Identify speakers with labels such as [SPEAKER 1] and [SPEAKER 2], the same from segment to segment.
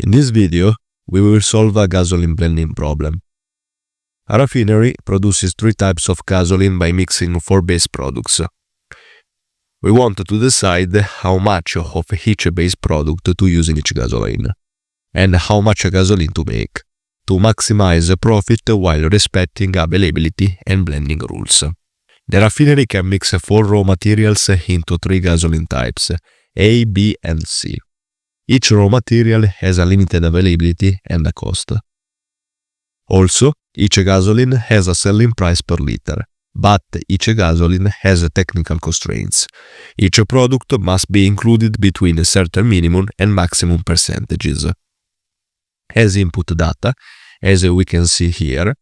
[SPEAKER 1] In this video, we will solve a gasoline blending problem. A refinery produces 3 types of gasoline by mixing 4 base products. We want to decide how much of each base product to use in each gasoline, and how much gasoline to make, to maximize profit while respecting availability and blending rules. The refinery can mix 4 raw materials into 3 gasoline types, A, B, and C. Each raw material has a limited availability and a cost. Also, each gasoline has a selling price per liter, but each gasoline has technical constraints. Each product must be included between certain minimum and maximum percentages. As input data, as we can see here,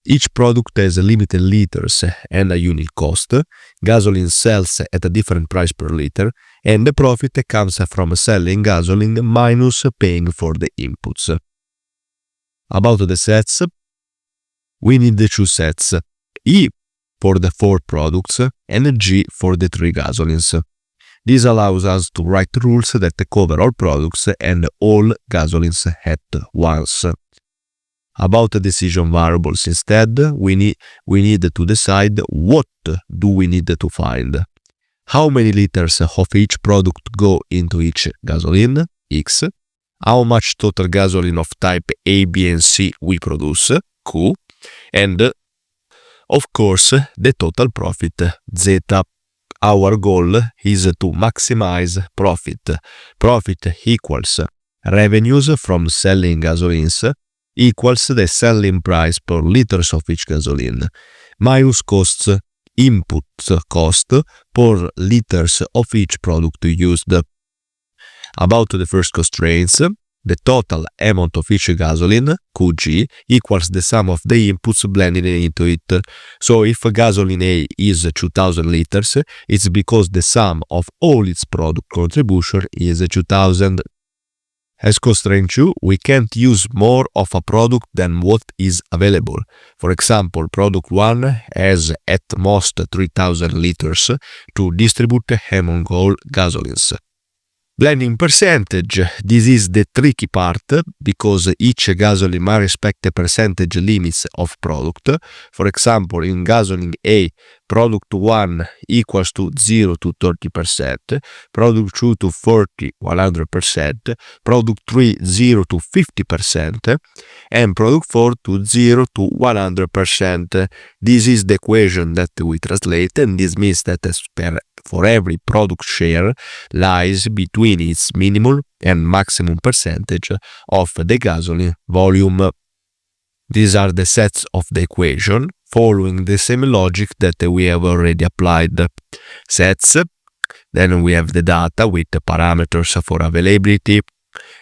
[SPEAKER 1] each product has limited liters and a unit cost. Gasoline sells at a different price per liter, and the profit comes from selling gasoline minus paying for the inputs. About the sets, we need 2 sets, E for the 4 products and G for the 3 gasolines. This allows us to write rules that cover all products and all gasolines at once. About the decision variables instead, we need to decide what do we need to find. How many liters of each product go into each gasoline, X. How much total gasoline of type A, B, and C we produce, Q. And, of course, the total profit, Z. Our goal is to maximize profit. Profit equals revenues from selling gasolines equals the selling price per liters of each gasoline, minus costs, input cost per liters of each product used. About the first constraints, the total amount of each gasoline, Qg, equals the sum of the inputs blended into it. So if gasoline A is 2000 liters, it's because the sum of all its product contribution is 2000. As constraint 2, we can't use more of a product than what is available. For example, product 1 has at most 3000 liters to distribute among all gasolines. Blending percentage, this is the tricky part because each gasoline must respect the percentage limits of product. For example, in gasoline A, product 1 equals to 0 to 30%, product 2 to 40, 100%, product 3 0 to 50%, and product 4 to 0 to 100%. This is the equation that we translate, and this means that for every product share lies between its minimum and maximum percentage of the gasoline volume. These are the sets of the equation, following the same logic that we have already applied. Sets, then we have the data with the parameters for availability,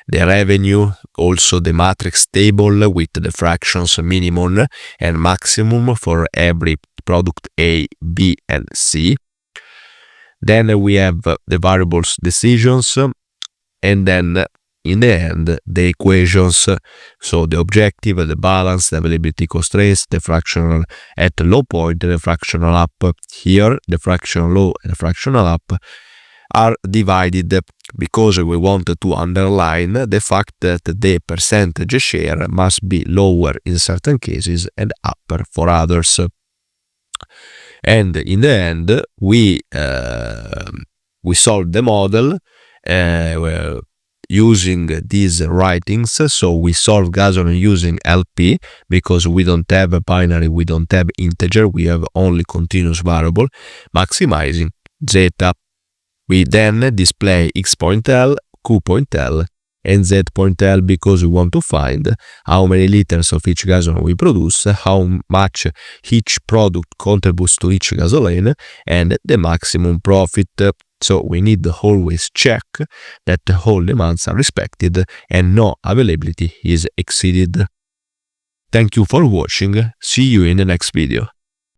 [SPEAKER 1] the revenue, also the matrix table with the fractions minimum and maximum for every product A, B, and C. Then we have the variables decisions, and then in the end the equations, so the objective, the balance, the availability constraints, the fractional at low point, the fractional up. Here the fractional low and the fractional up are divided because we want to underline the fact that the percentage share must be lower in certain cases and upper for others. And in the end, we solve the model using these writings. So we solve gasoline using LP because we don't have a binary, we don't have integer, we have only continuous variable, maximizing zeta. We then display x.L, q.L, and z.L because we want to find how many liters of each gasoline we produce, how much each product contributes to each gasoline, and the maximum profit. So we need to always check that all demands are respected and no availability is exceeded. Thank you for watching. See you in the next video.